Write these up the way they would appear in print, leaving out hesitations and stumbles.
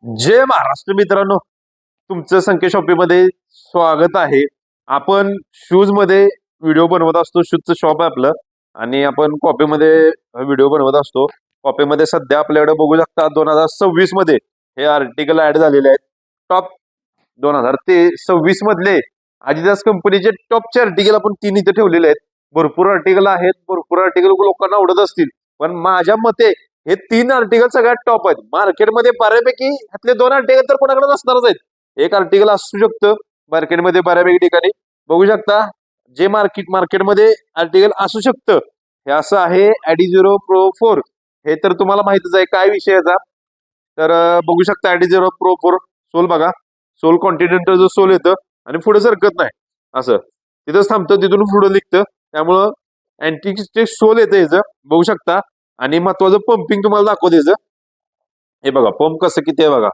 जय महाराष्ट्र मित्रांनो, तुमचं संकेत शॉपीमध्ये स्वागत आहे. आपण शूज मध्ये व्हिडिओ बनवत असतो. शूजचं शॉप आहे आपलं आणि आपण कॉपीमध्ये व्हिडिओ बनवत असतो. कॉपीमध्ये सध्या आपल्याकडे बघू शकता 2026 मध्ये हे आर्टिकल ऍड झालेले आहेत. टॉप 2026 मधले आदिदास कंपनीचे टॉपचे आर्टिकल आपण 3 इथे ठेवलेले आहेत. भरपूर आर्टिकल आहेत, भरपूर आर्टिकल लोकांना आवडत असतील, पण माझ्या मते हे 3 आर्टिकल सगळ्यात टॉप आहेत मार्केटमध्ये. बऱ्यापैकी ह्यातले 2 आर्टिकल तर कोणाकडे नसणारच आहेत. एक आर्टिकल असू शकतं मार्केटमध्ये बऱ्यापैकी ठिकाणी बघू शकता. जे मार्केटमध्ये आर्टिकल असू शकतं हे असं आहे Adizero Pro 4. हे तर तुम्हाला माहितच आहे काय विषय याचा. तर बघू शकता Adizero Pro 4 सोल बघा. सोल कॉन्टिनेंटल जो सोल येतं आणि पुढे सरकत नाही, असं तिथंच थांबतं, तिथून पुढे निघतं. त्यामुळं अँटी सोल येतं याचं बघू शकता. आणि महत्वाचं पंपिंग तुम्हाला दाखवते याचं. हे बघा पंप कसं किती आहे बघा.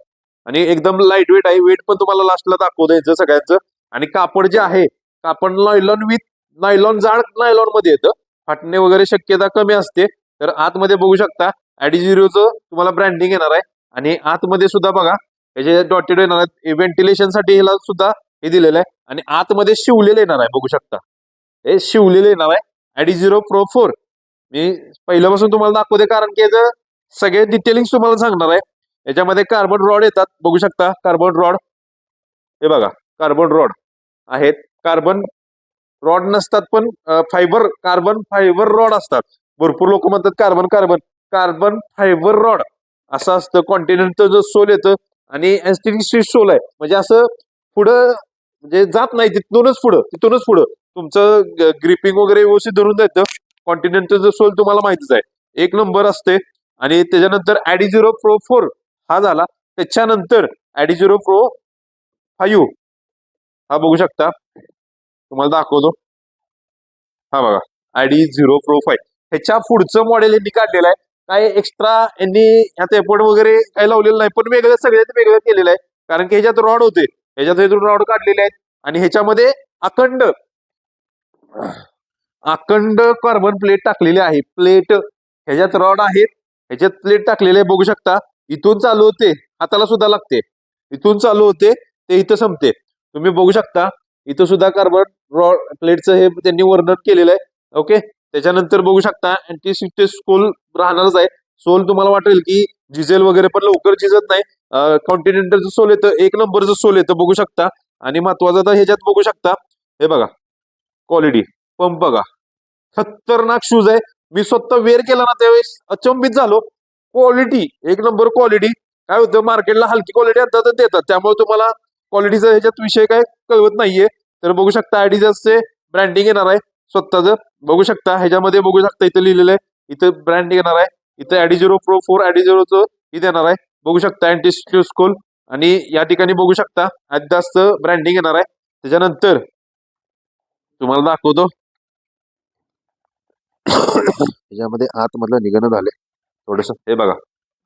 आणि एकदम लाईट वेट आहे. वेट पण तुम्हाला लास्टला दाखवतं याचं सगळ्यांचं. आणि कापड जे आहे कापड नायलॉन विथ नायलॉन, जाड नायलॉन मध्ये येतं. फाटणे वगैरे शक्यता कमी असते. तर आतमध्ये बघू शकता Adizeroचं तुम्हाला ब्रँडिंग येणार आहे. आणि आतमध्ये सुद्धा बघा याचे डॉटेड येणार आहेत. व्हेंटिलेशन साठी ह्याला सुद्धा हे दिलेलं आहे. आणि आतमध्ये शिवलेलं येणार आहे बघू शकता. हे शिवलेलं येणार आहे Adizero Pro 4. मी पहिल्यापासून तुम्हाला दाखवते कारण की याचं सगळे डिटेलिंग तुम्हाला सांगणार आहे. याच्यामध्ये कार्बन रॉड येतात बघू शकता. कार्बन रॉड हे बघा, कार्बन रॉड आहेत. कार्बन रॉड नसतात पण कार्बन फायबर रॉड असतात. भरपूर लोक म्हणतात carbon carbon carbon fibre rod असं असतं. कॉन्टिनेंटल जो सोल येतं आणि एस्टिक सोल आहे, म्हणजे असं पुढं म्हणजे जात नाही, तिथूनच पुढं तुमचं ग्रिपिंग वगैरे व्यवस्थित धरून जातं. कॉन्टिनेंटल सोल तुम्हाला माहितीच आहे, एक नंबर असते. आणि त्याच्यानंतर Adizero Pro 4 हा झाला. त्याच्यानंतर Adizero Pro 5 हा बघू शकता, तुम्हाला दाखवतो. हा बघा Adizero Pro 5. ह्याच्या पुढचं मॉडेल यांनी काढलेलं आहे. काय एक्स्ट्रा यांनी ह्यात एफर्ट वगैरे काही लावलेलं नाही, पण वेगळं सगळ्यात वेगळं केलेलं आहे. कारण की ह्याच्यात रॉड होते, ह्याच्यात रॉड काढलेले आहेत. आणि ह्याच्यामध्ये अखंड अखंड कार्बन प्लेट टाकलेली आहे. प्लेट ह्याच्यात रॉड आहेत, ह्याच्यात प्लेट टाकलेले आहे बघू शकता. इथून चालू होते, हाताला सुद्धा लागते. इथून चालू होते ते इथं संपते. तुम्ही बघू शकता इथं सुद्धा कार्बन रॉड प्लेटचं हे त्यांनी वर्णन केलेलं आहे. ओके. त्याच्यानंतर बघू शकता अँटी सोल राहणारच आहे. सोल तुम्हाला वाटेल की झिजेल वगैरे, पण लवकर झिजत नाही. कॉन्टिनेंटलचं सोल येतं, एक नंबरचं सोल येतं बघू शकता. आणि महत्वाचं तर ह्याच्यात बघू शकता, हे बघा क्वालिटी, पंप बघा, खतरनाक शूज आहे. मी स्वतः वेअर केला ना त्यावेळेस अचंबित झालो. क्वालिटी एक नंबर क्वालिटी. काय होतं मार्केटला हलकी क्वालिटी आणतात देतात, त्यामुळे तुम्हाला क्वालिटीचा ह्याच्यात विषय काय कळवत नाहीये. तर बघू शकता Adidasचे ब्रँडिंग येणार आहे स्वतःच बघू शकता. ह्याच्यामध्ये बघू शकता इथं लिहिलेलं आहे, इथं ब्रँड येणार आहे. इथं Adizero Pro 4 Adizeroचं इथे येणार आहे बघू शकता. अँटी स्कोल. आणि या ठिकाणी बघू शकता Adidasचं ब्रँडिंग येणार आहे. त्याच्यानंतर तुम्हाला दाखवतो. त्याच्यामध्ये आतमधलं निघणं झाले थोडस, हे बघा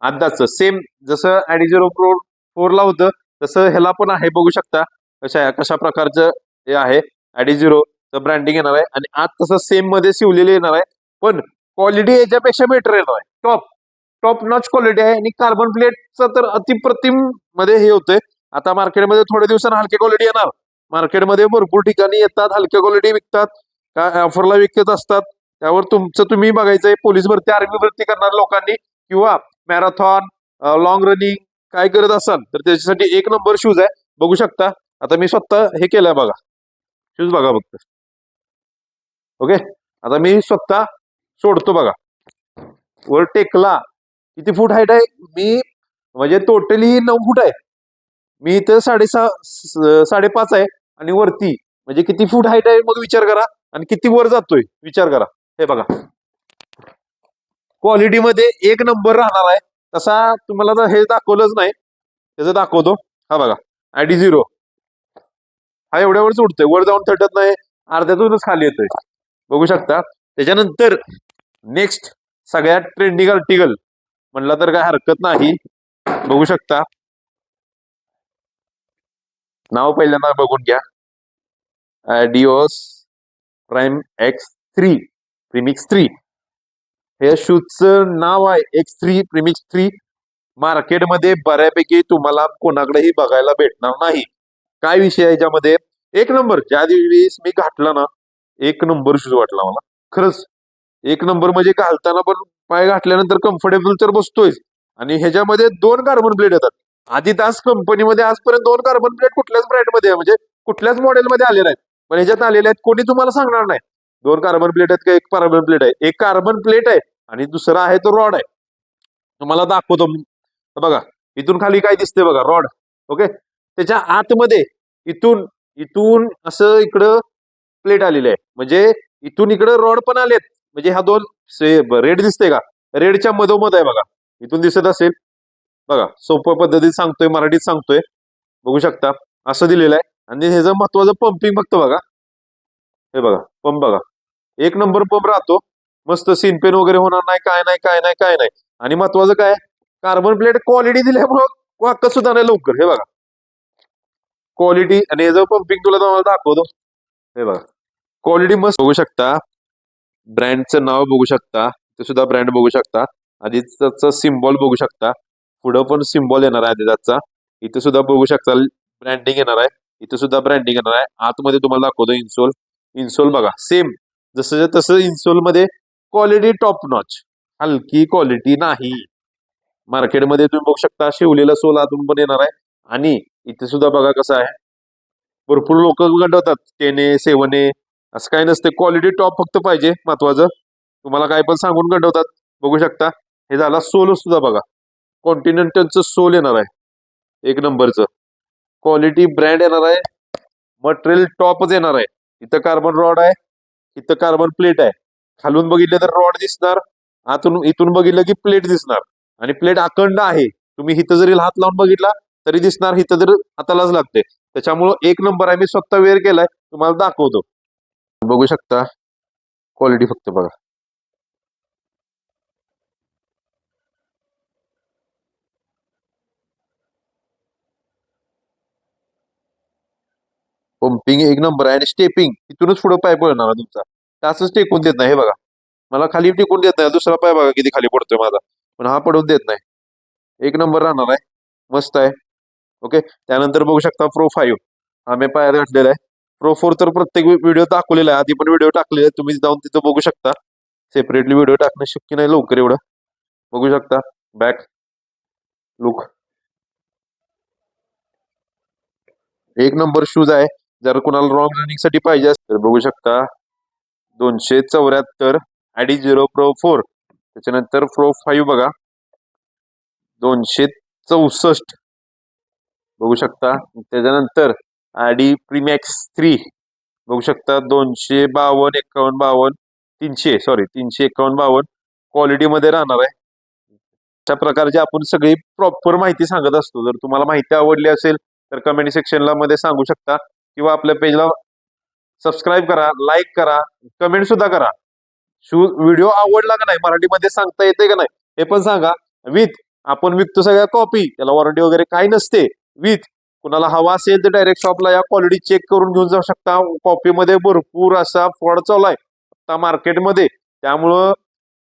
आत्ताच सेम जसं Adizero Pro 4 ला होतं तसं ह्याला पण आहे बघू शकता. कशा प्रकारचं हे आहे. Adizero ब्रँडिंग येणार आहे आणि आत तसं सेम मध्ये शिवलेले येणार आहे. पण क्वालिटी याच्यापेक्षा बेटर येणार आहे. टॉप टॉप नॉच क्वालिटी आहे. आणि कार्बन प्लेटचं तर अतिप्रतिम मध्ये हे होतंय. आता मार्केटमध्ये थोड्या दिवसांनी हलकी क्वालिटी येणार. मार्केटमध्ये भरपूर ठिकाणी येतात, हलक्या क्वालिटी विकतात, काय ऑफरला विकत असतात. त्यावर तुमचं तुम्ही बघायचंय. पोलीस भरती, आर्मी भरती करणाऱ्या लोकांनी किंवा मॅरेथॉन, लॉंग रनिंग काय करत असाल तर त्याच्यासाठी एक नंबर शूज आहे बघू शकता. आता मी स्वतः हे केलंय बघा, शूज बघा फक्त. ओके. आता मी स्वतः सोडतो बघा. वर टेकला किती फूट हाईट आहे मी, म्हणजे टोटली 9 फूट आहे. मी इथं 6.5 आहे. आणि वरती म्हणजे किती फूट हाईट आहे मग विचार करा. आणि किती वर जातोय विचार करा. हे बघा क्वालिटीमध्ये एक नंबर राहणार आहे. तसा तुम्हाला तर हे दाखवलंच नाही, त्याचं दाखवतो. हा बघा Adizero हा एवढ्यावरच उडतोय, वर जाऊन थटत नाही, अर्ध्यातूनच खाली येतोय बघू शकता. त्याच्यानंतर नेक्स्ट सगळ्यात ट्रेंडिंग आर्टिकल म्हणलं तर काय हरकत नाही बघू शकता. नाव पहिल्यांदा बघून घ्या. Adios Prime X3 Premix 3 हे शूजचं नाव आहे. X3 Premix 3 मार्केटमध्ये बऱ्यापैकी तुम्हाला कोणाकडेही बघायला भेटणार नाही. काय विषय आहे याच्यामध्ये, एक नंबर ज्या दिवशी मी घातला ना, एक नंबर शूज वाटला मला खरंच. एक नंबर म्हणजे घालताना पण पाय घातल्यानंतर कम्फर्टेबल तर बसतोय. आणि ह्याच्यामध्ये 2 कार्बन प्लेट येतात. आदिदास कंपनीमध्ये आजपर्यंत 2 कार्बन प्लेट कुठल्याच ब्रँडमध्ये म्हणजे कुठल्याच मॉडेलमध्ये आले नाहीत. पण ह्याच्यात आलेले आहेत, कोणी तुम्हाला सांगणार नाही 2 कार्बन प्लेट आहेत का 1 कार्बन प्लेट आहे. एक कार्बन प्लेट आहे आणि दुसरा आहे तो रॉड आहे. तुम्हाला दाखवतो बघा, इथून खाली काय दिसते बघा, रॉड. ओके, त्याच्या आतमध्ये इथून इथून असं इकडं प्लेट आलेली आहे, म्हणजे इथून इकडे रॉड पण आलेत. म्हणजे हा 2 रेड दिसते का, रेडच्या मधोमध आहे बघा, इथून दिसत असेल बघा. सोप्या पद्धतीत सांगतोय, मराठीत सांगतोय, बघू शकता असं दिलेलं आहे. आणि ह्याचं महत्वाचं पंपिंग फक्त बघा, हे बघा पंप बघा, एक नंबर पंप राहतो. मस्त सीन पेन वगैरे होणार नाही, काय नाही काय नाही काय नाही. आणि महत्वाचं काय, कार्बन प्लेट क्वालिटी दिल्यामुळं वाकत सुद्धा नाही लवकर. हे बघा क्वालिटी, आणि ह्याचं पंपिंग तुला तुम्हाला दाखवतो. हे बघा क्वालिटी मस्त बघू शकता, ब्रँडचं नाव बघू शकता, ते सुद्धा ब्रँड बघू शकता. आदिदासचा सिम्बॉल बघू शकता, पुढं पण सिम्बॉल येणार आहे आदिदासचा. इथे सुद्धा बघू शकता ब्रँडिंग येणार आहे, इथे सुद्धा ब्रँडिंग येणार आहे. आतमध्ये तुम्हाला दाखवतो इन्सोल. इन्सोल बघा सेम जसं तसं इन्सोल मध्ये क्वालिटी टॉप नॉच, हलकी क्वालिटी नाही. मार्केटमध्ये तुम्ही बघू शकता शिवलेला सोल आतून पण येणार आहे. आणि इथे सुद्धा बघा कसं आहे, भरपूर लोक गंडवतात 10A 7A, असं काय नसते. क्वालिटी टॉप फक्त पाहिजे, महत्वाचं. तुम्हाला काय पण सांगून गंडवतात. बघू शकता हे झाला सोल सुद्धा बघा, कॉन्टिनेंटलचं सोल येणार आहे, एक नंबरचं क्वालिटी ब्रँड येणार आहे. मटेरियल टॉपच येणार आहे. इथं कार्बन रॉड आहे, इथं कार्बन प्लेट आहे. खालून बघितलं तर रॉड दिसणार, आतून इथून बघितलं की प्लेट दिसणार. आणि प्लेट अखंड आहे, तुम्ही इथं जरी हात लावून बघितला तरी दिसणार, इथं जर हातालाच लागते. त्याच्यामुळं एक नंबर आहे. मी स्वतः वेअर केलाय, तुम्हाला दाखवतो. बघू शकता क्वालिटी फक्त बघा, पंपिंग एक नंबर आहे. आणि स्टेपिंग इथूनच पुढे पाय पळणार तुमचा, असंच टेकून देत नाही. हे बघा मला खाली टेकून देत नाही, दुसरा पाय बघा किती खाली पडतोय माझा, पण हा पडून देत नाही. एक नंबर राहणार आहे, मस्त आहे. ओके, त्यानंतर बघू शकता प्रो 5 आम्ही पायात घातलेला आहे. प्रो 4 तर प्रत्येक व्हिडिओ दाखवलेला आहे, आधी पण व्हिडिओ टाकलेला आहे, तुम्ही जाऊन तिथं बघू शकता. सेपरेटली व्हिडिओ टाकणं शक्य नाही लवकर एवढं. बघू शकता बॅक लुक, एक नंबर शूज आहे. जर कुणाला रॉंग रनिंग साठी पाहिजे असेल तर बघू शकता 274 ॲडी प्रो 4. त्याच्यानंतर प्रो 5 बघा 264 बघू शकता. त्याच्यानंतर ॲडी प्रीमॅक्स 3 बघू शकता 252 51 52 351 क्वालिटी मध्ये राहणार आहे. अशा प्रकारची आपण सगळी प्रॉपर माहिती सांगत असतो. जर तुम्हाला माहिती आवडली असेल तर कमेंट सेक्शनला मध्ये सांगू शकता, किंवा आपल्या पेजला सबस्क्राईब करा, लाईक करा, कमेंट सुद्धा करा. शूज व्हिडिओ आवडला का नाही, मराठीमध्ये सांगता येते का नाही हे पण सांगा. विथ आपण विकतो सगळ्या कॉपी, त्याला वॉरंटी वगैरे काही नसते. विथ कुणाला हवा असेल तर डायरेक्ट शॉपला या, क्वालिटी चेक करून घेऊन जाऊ शकता. कॉपीमध्ये भरपूर असा फ्रॉड चालू आहे आता मार्केटमध्ये, त्यामुळं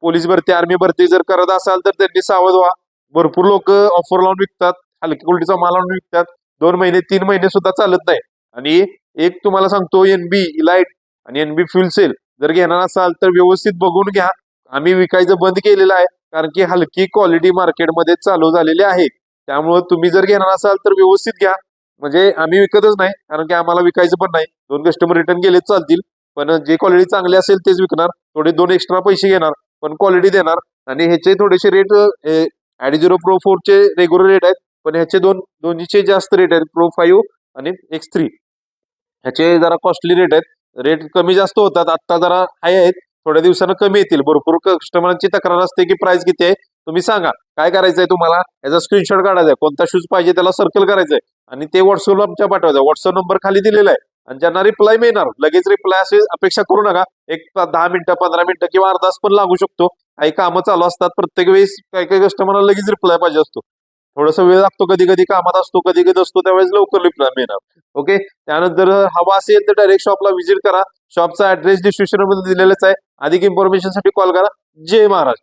पोलीस भरती आर्मी भरती जर करत असाल तर त्यांनी सावध व्हा. भरपूर लोक ऑफर लावून विकतात, हलकी क्वालिटीचा माल लावून विकतात, 2 महिने 3 महिने सुद्धा चालत नाही. आणि एक तुम्हाला सांगतो, NB इलाइट आणि NB फ्युल सेल जर घेणार असाल तर व्यवस्थित बघून घ्या. आम्ही विकायचं बंद केलेलं आहे, कारण की हलकी क्वालिटी मार्केटमध्ये चालू झालेली आहे. त्यामुळे तुम्ही जर घेणार असाल तर व्यवस्थित घ्या. म्हणजे आम्ही विकतच नाही, कारण की आम्हाला विकायचं पण नाही. 2 कस्टमर रिटर्न गेले चालतील, पण जे क्वालिटी चांगली असेल तेच विकणार. थोडे 2 एक्स्ट्रा पैसे घेणार, पण क्वालिटी देणार. आणि ह्याचे थोडेसे रेट ॲडी प्रो 4 चे रेग्युलर रेट आहेत, पण ह्याचे दोन्हीचे जास्त रेट आहेत. प्रो 5 आणि X3 ह्याचे जरा कॉस्टली रेट आहेत. रेट कमी जास्त होतात, आता जरा हाय आहेत, थोड्या दिवसानं कमी येतील. भरपूर कस्टमरांची तक्रार असते की प्राइस किती आहे, तुम्ही सांगा काय करायचंय तुम्हाला. याचा स्क्रीनशॉट काढायचा आहे, कोणता शूज पाहिजे त्याला सर्कल करायचंय आणि ते व्हॉट्सअपला आमच्या पाठवायचं. व्हॉट्सअप नंबर खाली दिलेला आहे, आणि ज्यांना रिप्लाय मिळणार लगेच रिप्लाय असे अपेक्षा करू नका. एक 10 मिनिटं 15 मिनिटं किंवा अर्धा तास पण लागू शकतो. काही कामं चालू असतात, प्रत्येक वेळेस काही काही कस्टमरला लगेच रिप्लाय पाहिजे असतो. थोडासा वेळ लागतो, कधी कधी कामात असतो, कधी कधी नसतो, त्यावेळेस लवकर रिप्लाय मिळणार. ओके, त्यानंतर हवा असेल तर डायरेक्ट शॉपला व्हिजिट करा. शॉपचा ऍड्रेस डिस्क्रिप्शन मध्ये दिलेलाच आहे. अधिक इन्फॉर्मेशन साठी कॉल करा. जय महाराज.